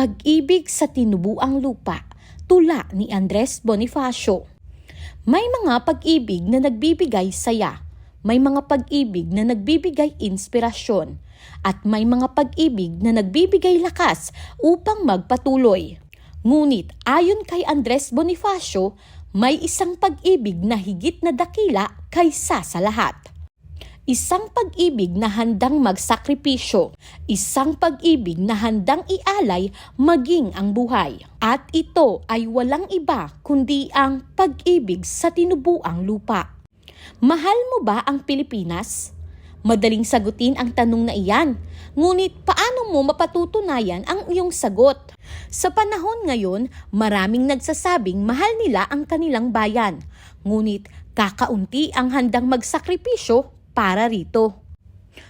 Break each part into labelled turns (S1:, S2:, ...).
S1: Pag-ibig sa tinubuang lupa, tula ni Andres Bonifacio. May mga pag-ibig na nagbibigay saya, may mga pag-ibig na nagbibigay inspirasyon, at may mga pag-ibig na nagbibigay lakas upang magpatuloy. Ngunit ayon kay Andres Bonifacio, may isang pag-ibig na higit na dakila kaysa sa lahat. Isang pag-ibig na handang magsakripisyo, isang pag-ibig na handang ialay maging ang buhay. At ito ay walang iba kundi ang pag-ibig sa tinubuang lupa. Mahal mo ba ang Pilipinas? Madaling sagutin ang tanong na iyan, ngunit paano mo mapatutunayan ang iyong sagot? Sa panahon ngayon, maraming nagsasabing mahal nila ang kanilang bayan, ngunit kakaunti ang handang magsakripisyo para rito.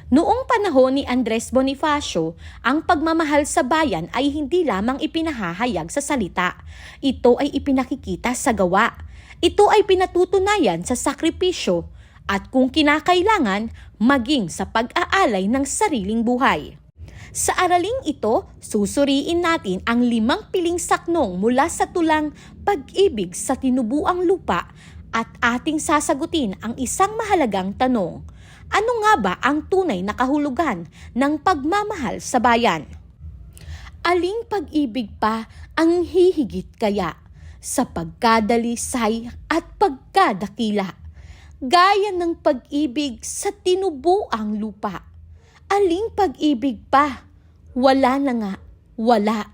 S1: Noong panahon ni Andres Bonifacio, ang pagmamahal sa bayan ay hindi lamang ipinahahayag sa salita. Ito ay ipinakikita sa gawa. Ito ay pinatutunayan sa sakripisyo at kung kinakailangan, maging sa pag-aalay ng sariling buhay. Sa araling ito, susuriin natin ang 5 piling saknong mula sa tulang Pag-ibig sa Tinubuang Lupa at ating sasagutin ang isang mahalagang tanong. Ano nga ba ang tunay na kahulugan ng pagmamahal sa bayan? Aling pag-ibig pa ang hihigit kaya sa pagkadalisay at pagkadakila, gaya ng pag-ibig sa tinubuang lupa? Aling pag-ibig pa? Wala na nga, wala.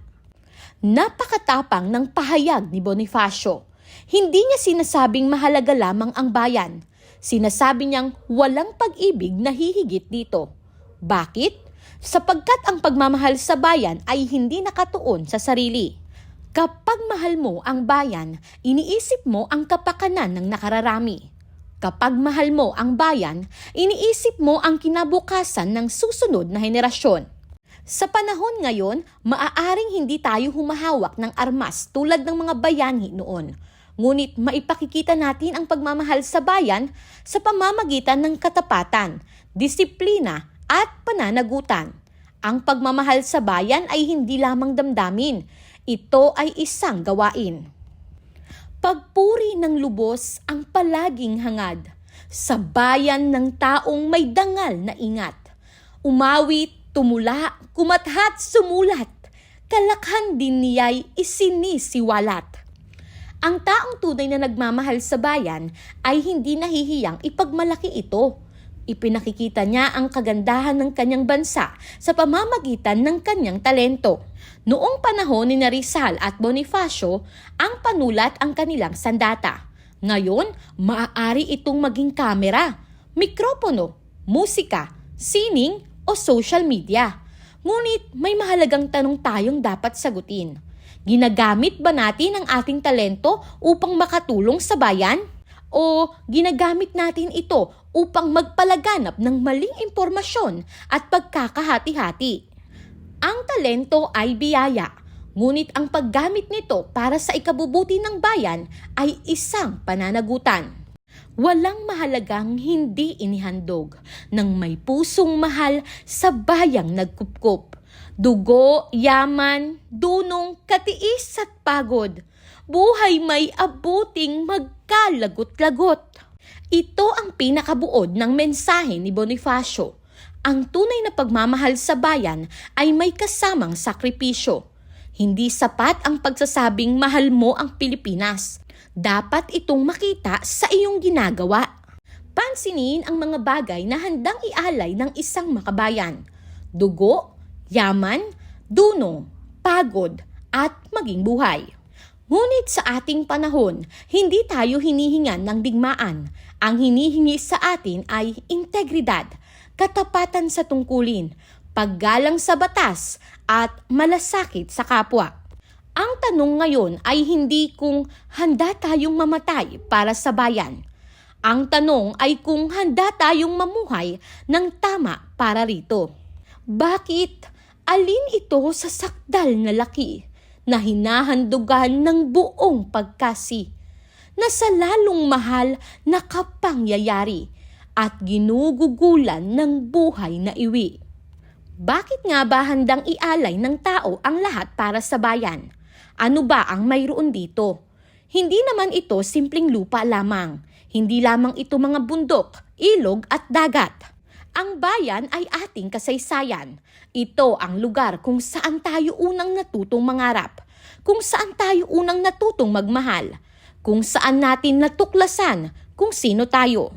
S1: Napakatapang ng pahayag ni Bonifacio. Hindi niya sinasabing mahalaga lamang ang bayan. Sinasabi niyang walang pag-ibig na hihigit dito. Bakit? Sapagkat ang pagmamahal sa bayan ay hindi nakatuon sa sarili. Kapag mahal mo ang bayan, iniisip mo ang kapakanan ng nakararami. Kapag mahal mo ang bayan, iniisip mo ang kinabukasan ng susunod na henerasyon. Sa panahon ngayon, maaaring hindi tayo humahawak ng armas tulad ng mga bayani noon. Ngunit maipakikita natin ang pagmamahal sa bayan sa pamamagitan ng katapatan, disiplina at pananagutan. Ang pagmamahal sa bayan ay hindi lamang damdamin, ito ay isang gawain. Pagpuri ng lubos ang palaging hangad sa bayan ng taong may dangal na ingat. Umawit, tumula, kumathat, sumulat, kalakhan din niya'y isinisiwalat. Ang taong tunay na nagmamahal sa bayan ay hindi nahihiyang ipagmalaki ito. Ipinakikita niya ang kagandahan ng kanyang bansa sa pamamagitan ng kanyang talento. Noong panahon ni Rizal at Bonifacio, ang panulat ang kanilang sandata. Ngayon, maaari itong maging kamera, mikropono, musika, sining o social media. Ngunit may mahalagang tanong tayong dapat sagutin. Ginagamit ba natin ang ating talento upang makatulong sa bayan? O ginagamit natin ito upang magpalaganap ng maling impormasyon at pagkakahati-hati? Ang talento ay biyaya, ngunit ang paggamit nito para sa ikabubuti ng bayan ay isang pananagutan. Walang mahalagang hindi inihandog ng may pusong mahal sa bayang nagkupkup. Dugo, yaman, dunong, katiis at pagod. Buhay may abuting magkalagot-lagot. Ito ang pinakabuod ng mensahe ni Bonifacio. Ang tunay na pagmamahal sa bayan ay may kasamang sakripisyo. Hindi sapat ang pagsasabing mahal mo ang Pilipinas. Dapat itong makita sa iyong ginagawa. Pansinin ang mga bagay na handang ialay ng isang makabayan. Dugo, yaman, dunong, pagod, at maging buhay. Ngunit sa ating panahon, hindi tayo hinihingan ng digmaan. Ang hinihingi sa atin ay integridad, katapatan sa tungkulin, paggalang sa batas, at malasakit sa kapwa. Ang tanong ngayon ay hindi kung handa tayong mamatay para sa bayan. Ang tanong ay kung handa tayong mamuhay ng tama para rito. Bakit? Alin ito sa sakdal na laki na hinahandugan ng buong pagkasi, na sa lalong mahal na kapangyayari at ginugugulan ng buhay na iwi? Bakit nga ba handang ialay ng tao ang lahat para sa bayan? Ano ba ang mayroon dito? Hindi naman ito simpleng lupa lamang. Hindi lamang ito mga bundok, ilog at dagat. Ang bayan ay ating kasaysayan. Ito ang lugar kung saan tayo unang natutong mangarap, kung saan tayo unang natutong magmahal, kung saan natin natuklasan kung sino tayo.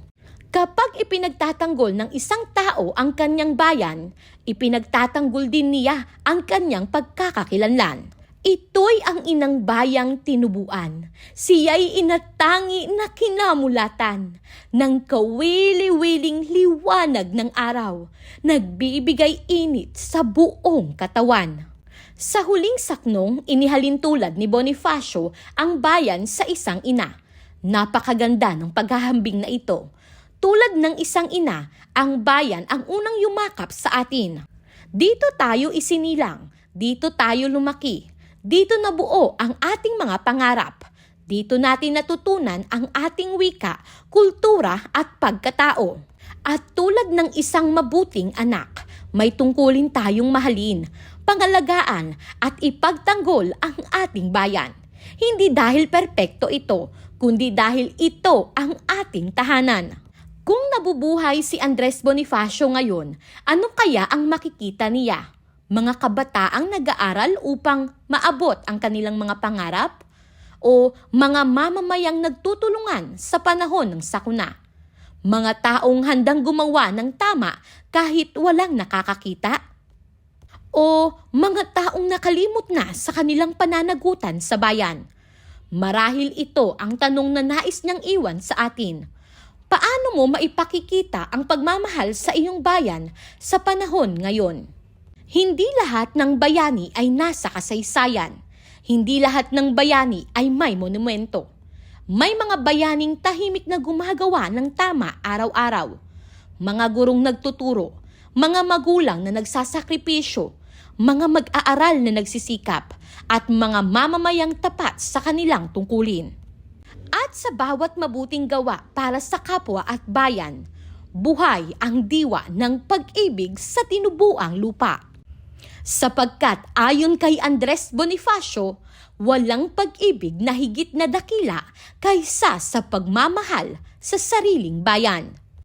S1: Kapag ipinagtatanggol ng isang tao ang kanyang bayan, ipinagtatanggol din niya ang kanyang pagkakakilanlan. Ito'y ang inang bayang tinubuan. Siya'y inatangi na kinamulatan ng kawili-wiling liwanag ng araw, nagbibigay init sa buong katawan. Sa huling saknong, inihalin tulad ni Bonifacio ang bayan sa isang ina. Napakaganda ng paghahambing na ito. Tulad ng isang ina, ang bayan ang unang yumakap sa atin. Dito tayo isinilang, dito tayo lumaki, dito nabuo ang ating mga pangarap. Dito natin natutunan ang ating wika, kultura at pagkatao. At tulad ng isang mabuting anak, may tungkulin tayong mahalin, pangalagaan at ipagtanggol ang ating bayan. Hindi dahil perpekto ito, kundi dahil ito ang ating tahanan. Kung nabubuhay si Andres Bonifacio ngayon, ano kaya ang makikita niya? Mga kabataang nag-aaral upang maabot ang kanilang mga pangarap? O mga mamamayang nagtutulungan sa panahon ng sakuna? Mga taong handang gumawa ng tama kahit walang nakakakita? O mga taong nakalimot na sa kanilang pananagutan sa bayan? Marahil ito ang tanong na nais niyang iwan sa atin. Paano mo maipakikita ang pagmamahal sa iyong bayan sa panahon ngayon? Hindi lahat ng bayani ay nasa kasaysayan. Hindi lahat ng bayani ay may monumento. May mga bayaning tahimik na gumagawa ng tama araw-araw. Mga gurong nagtuturo, mga magulang na nagsasakripisyo, mga mag-aaral na nagsisikap, at mga mamamayang tapat sa kanilang tungkulin. At sa bawat mabuting gawa para sa kapwa at bayan, buhay ang diwa ng pag-ibig sa tinubuang lupa. Sapagkat ayon kay Andres Bonifacio, walang pag-ibig na higit na dakila kaysa sa pagmamahal sa sariling bayan.